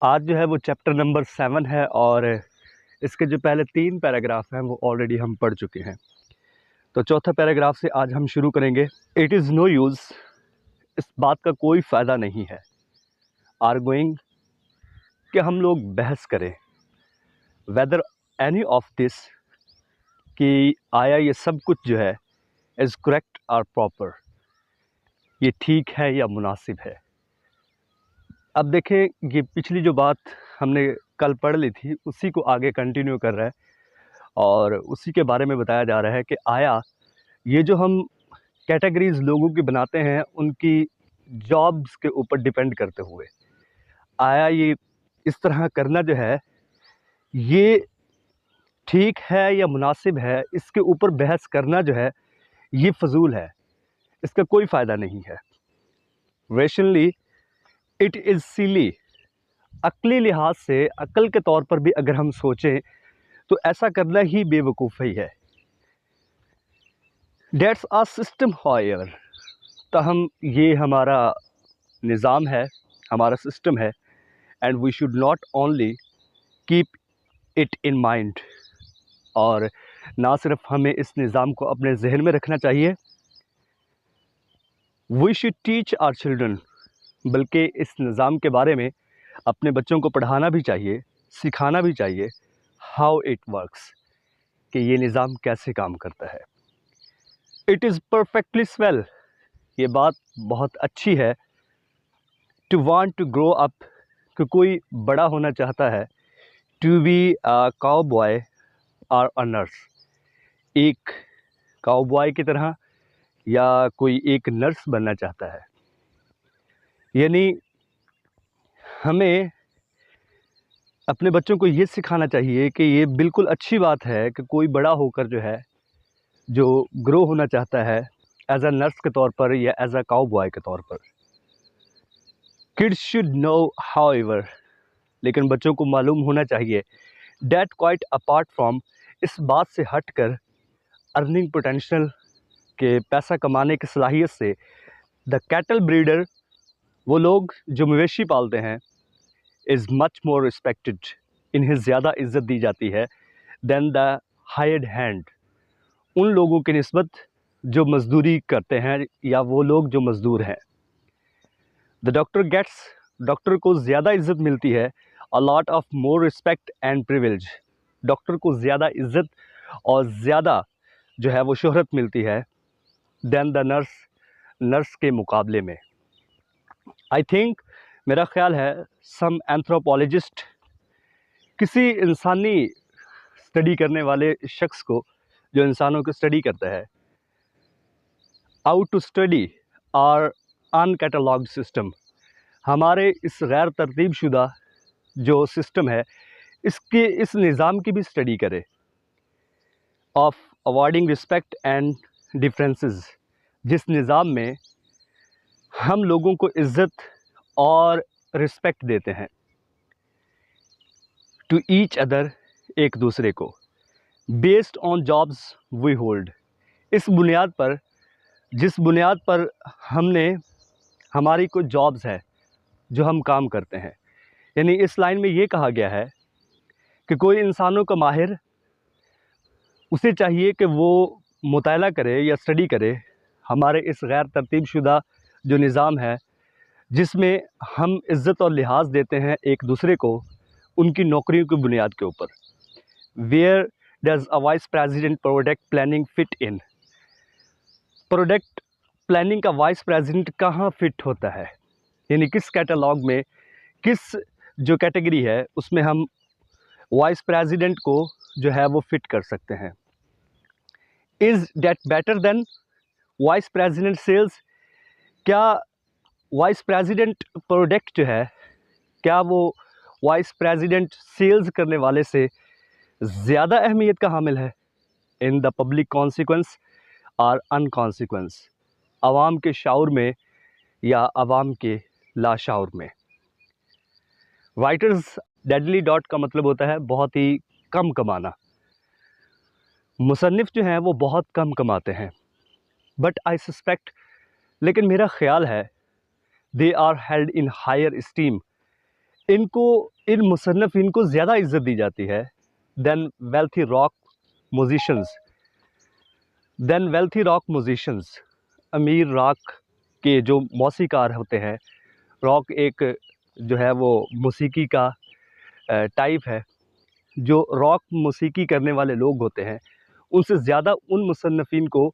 आज जो है वो चैप्टर नंबर 7 है और इसके जो पहले 3 पैराग्राफ हैं वो ऑलरेडी हम पढ़ चुके हैं। तो चौथा पैराग्राफ से आज हम शुरू करेंगे। इट इज़ नो यूज़, इस बात का कोई फ़ायदा नहीं है, आर्गुइंग, कि हम लोग बहस करें, वेदर एनी ऑफ दिस, कि आया ये सब कुछ जो है इज़ करेक्ट और प्रॉपर, ये ठीक है या मुनासिब है। अब देखें, ये पिछली जो बात हमने कल पढ़ ली थी उसी को आगे कंटिन्यू कर रहा है और उसी के बारे में बताया जा रहा है कि आया ये जो हम कैटेगरीज लोगों की बनाते हैं उनकी जॉब्स के ऊपर डिपेंड करते हुए, आया ये इस तरह करना जो है ये ठीक है या मुनासिब है, इसके ऊपर बहस करना जो है ये फजूल है, इसका कोई फ़ायदा नहीं है। रेशनली इट इज़ सिली, अक्ली लिहाज से, अक्ल के तौर पर भी अगर हम सोचें तो ऐसा करना ही बेवकूफ़ी है। डेट्स आ सिस्टम हायर, तहम ये हमारा निज़ाम है, हमारा सिस्टम है, and we should not only keep it in mind, और ना सिर्फ हमें इस निज़ाम को अपने जहन में रखना चाहिए, we should teach our children, बल्कि इस निज़ाम के बारे में अपने बच्चों को पढ़ाना भी चाहिए, सिखाना भी चाहिए, हाउ इट वर्क्स, कि ये निज़ाम कैसे काम करता है। इट इज़ परफेक्टली स्वेल, ये बात बहुत अच्छी है, to want to grow up, कि कोई बड़ा होना चाहता है, टू बी अ काउबॉय और अ नर्स, एक काउबॉय की तरह या कोई एक नर्स बनना चाहता है। यानी हमें अपने बच्चों को ये सिखाना चाहिए कि ये बिल्कुल अच्छी बात है कि कोई बड़ा होकर जो है, जो ग्रो होना चाहता है एज अ नर्स के तौर पर या एज अ काउबॉय के तौर पर। किड्स शुड नो हाउएवर, लेकिन बच्चों को मालूम होना चाहिए, डैट क्वाइट अपार्ट फ्रॉम, इस बात से हटकर, अर्निंग पोटेंशियल, के पैसा कमाने की सलाहियत से, द कैटल ब्रीडर, वो लोग जो मवेशी पालते हैं, इज़ मच मोर रिस्पेक्टेड, इन्हें ज़्यादा इज्जत दी जाती है, देन द हायर्ड हैंड, उन लोगों की निस्बत जो मज़दूरी करते हैं या वो लोग जो मज़दूर हैं। द डॉक्टर गेट्स, डॉक्टर को ज़्यादा इज्जत मिलती है, a lot of more respect and privilege, doctor को ज़्यादा इज्जत और ज़्यादा जो है वो शोहरत मिलती है, देन द नर्स, नर्स के मुकाबले में। आई थिंक, मेरा ख्याल है, सम एंथ्रोपोलॉजिस्ट, किसी इंसानी स्टडी करने वाले शख्स को, जो इंसानों को स्टडी करता है, out to study are uncatalogued system, हमारे इस गैर तरतीब शुदा जो सिस्टम है इसके, इस निज़ाम की भी स्टडी करे, of awarding respect and differences, जिस निज़ाम में हम लोगों को इज़्ज़त और रिस्पेक्ट देते हैं, टू ईच अदर, एक दूसरे को, based on jobs we hold, इस बुनियाद पर, जिस बुनियाद पर हमने, हमारी कुछ जॉब्स है जो हम काम करते हैं। यानी इस लाइन में ये कहा गया है कि कोई इंसानों का माहिर, उसे चाहिए कि वो मुताला करे या स्टडी करे हमारे इस गैर तरतीब शुदा जो निज़ाम है, जिसमें हम इज़्ज़त और लिहाज देते हैं एक दूसरे को उनकी नौकरियों की बुनियाद के ऊपर। Where does a vice president product planning fit in, product planning का वाइस प्रेसिडेंट कहाँ फिट होता है, यानी किस कैटलॉग में, किस जो कैटेगरी है उसमें हम वाइस प्रेसिडेंट को जो है वो फिट कर सकते हैं। Is that better than vice president sales, क्या वाइस प्रेसिडेंट प्रोडक्ट जो है, क्या वो वाइस प्रेसिडेंट सेल्स करने वाले से ज़्यादा अहमियत का हामिल है, इन द पब्लिक कॉन्सिक्वेंस और अनकॉन्सिक्वेंस, आवाम के शाऊर में या आवाम के लाशाऊर में। राइटर्स डेडली डॉट का मतलब होता है बहुत ही कम कमाना, मुसन्निफ़ जो हैं वो बहुत कम कमाते हैं, बट आई सस्पेक्ट, लेकिन मेरा ख्याल है, they are held in higher esteem, इनको, इन मुसन्नफ़ीन को ज़्यादा इज़्ज़त दी जाती है देन वेल्थी रॉक म्यूजिशंस। अमीर रॉक के जो मौसीकार होते हैं, रॉक एक जो है वो मौसीकी का टाइप है। जो रॉक मौसीकी करने वाले लोग होते हैं, उनसे ज़्यादा उन मुसन्नफ़ीन को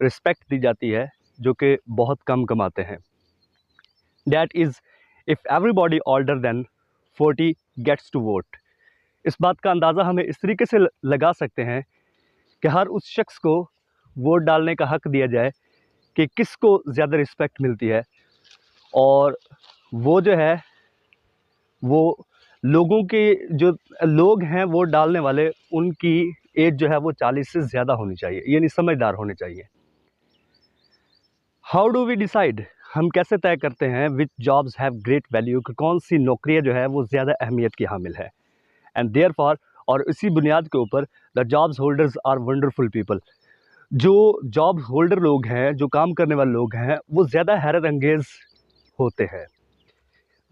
रिस्पेक्ट दी जाती है जो कि बहुत कम कमाते हैं। That is if everybody older than 40 gets to vote. इस बात का अंदाज़ा हमें इस तरीके से लगा सकते हैं कि हर उस शख्स को वोट डालने का हक़ दिया जाए कि किसको ज़्यादा रिस्पेक्ट मिलती है, और वो जो है वो लोगों के जो लोग हैं वोट डालने वाले, उनकी एज जो है वो 40 से ज़्यादा होनी चाहिए, यानी समझदार होने चाहिए। हाउ डू वी डिसाइड, हम कैसे तय करते हैं विच जॉब्स हैव ग्रेट वैल्यू, कि कौन सी नौकरियां जो है वो ज़्यादा अहमियत की हामिल है। एंड देयरफॉर, और इसी बुनियाद के ऊपर, the jobs holders are wonderful people. जो जॉब होल्डर लोग हैं, जो काम करने वाले लोग हैं, वो ज़्यादा हैरत अंगेज़ होते हैं।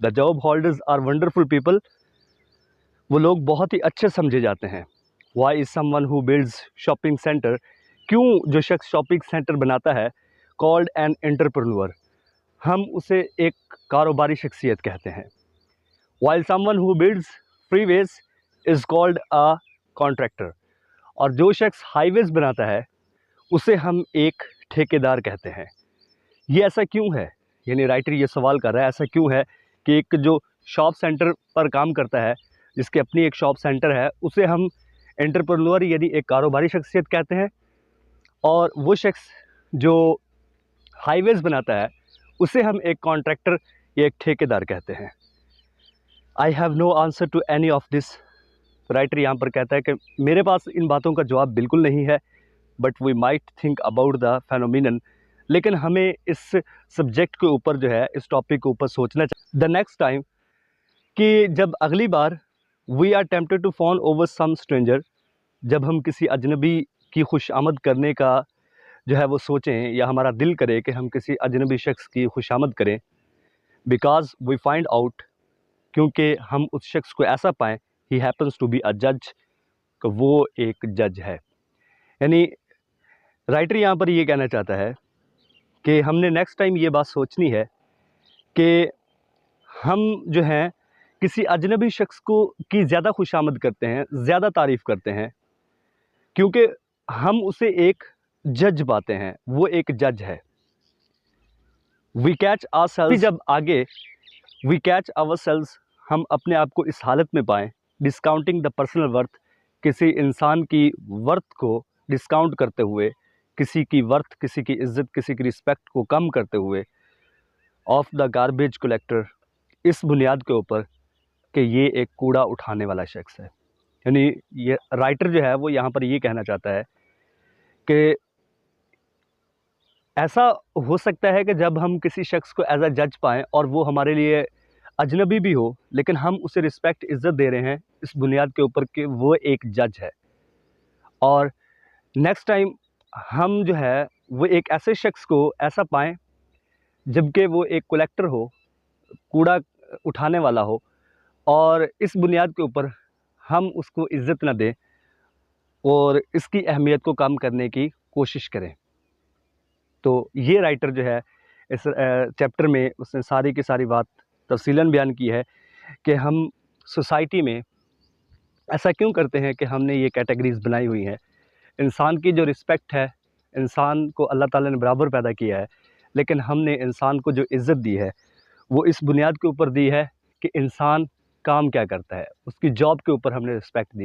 The job holders are wonderful people, वो लोग बहुत ही अच्छे समझे जाते हैं। Why is someone who builds shopping center, क्यों जो शख्स शॉपिंग सेंटर बनाता है, कॉल्ड एन एंटरप्रेन्योर, हम उसे एक कारोबारी शख्सियत कहते हैं। While someone who builds freeways is called a contractor, और जो शख्स हाईवेज़ बनाता है उसे हम एक ठेकेदार कहते हैं। ये ऐसा क्यों है, यानी राइटर ये सवाल कर रहा है, ऐसा क्यों है कि एक जो शॉप सेंटर पर काम करता है, जिसकी अपनी एक शॉप सेंटर है, उसे हम एंटरप्रेन्योर यानी एक कारोबारी शख्सियत कहते हैं, और वो शख्स जो हाईवेज़ बनाता है उसे हम एक कॉन्ट्रैक्टर या एक ठेकेदार कहते हैं। I have no answer to any of this. Writer यहाँ पर कहता है कि मेरे पास इन बातों का जवाब बिल्कुल नहीं है, but we might think about the phenomenon, लेकिन हमें इस सब्जेक्ट के ऊपर जो है, इस टॉपिक के ऊपर सोचना चाहिए द नेक्स्ट टाइम, कि जब अगली बार we are tempted to fawn over some stranger, जब हम किसी अजनबी की खुशामद करने का जो है वो सोचें, या हमारा दिल करे कि हम किसी अजनबी शख्स की खुशामद करें, बिकॉज वी फाइंड आउट, क्योंकि हम उस शख्स को ऐसा पाएँ, ही हैपन्स टू बी अ जज, कि वो एक जज है। यानी राइटर यहाँ पर ये कहना चाहता है कि हमने नेक्स्ट टाइम ये बात सोचनी है कि हम जो हैं किसी अजनबी शख्स को की ज़्यादा खुशामद करते हैं, ज़्यादा तारीफ़ करते हैं, क्योंकि हम उसे एक जज पाते हैं, वो एक जज है। वी कैच आवरसेल्व्स, जब आगे वी कैच आवरसेल्व्स, हम अपने आप को इस हालत में पाएँ, डिस्काउंटिंग द पर्सनल वर्थ, किसी इंसान की वर्थ को डिस्काउंट करते हुए, किसी की वर्थ, किसी की इज़्ज़त, किसी की रिस्पेक्ट को कम करते हुए, ऑफ द गार्बेज कलेक्टर, इस बुनियाद के ऊपर कि ये एक कूड़ा उठाने वाला शख्स है। यानी ये राइटर जो है वो यहाँ पर ये कहना चाहता है कि ऐसा हो सकता है कि जब हम किसी शख्स को एज अ जज पाएँ, और वो हमारे लिए अजनबी भी हो, लेकिन हम उसे रिस्पेक्ट, इज़्ज़त दे रहे हैं इस बुनियाद के ऊपर कि वो एक जज है। और नेक्स्ट टाइम हम जो है वो एक ऐसे शख्स को ऐसा पाएँ जबकि वो एक कलेक्टर हो, कूड़ा उठाने वाला हो, और इस बुनियाद के ऊपर हम उसको इज़्ज़त ना दें और इसकी अहमियत को कम करने की कोशिश करें। तो ये राइटर जो है इस चैप्टर में उसने सारी की सारी बात तफ़सीलन बयान की है कि हम सोसाइटी में ऐसा क्यों करते हैं कि हमने ये कैटेगरीज़ बनाई हुई हैं। इंसान की जो रिस्पेक्ट है, इंसान को अल्लाह ताला ने बराबर पैदा किया है, लेकिन हमने इंसान को जो इज़्ज़त दी है वो इस बुनियाद के ऊपर दी है कि इंसान काम क्या करता है, उसकी जॉब के ऊपर हमने रिस्पेक्ट दी है।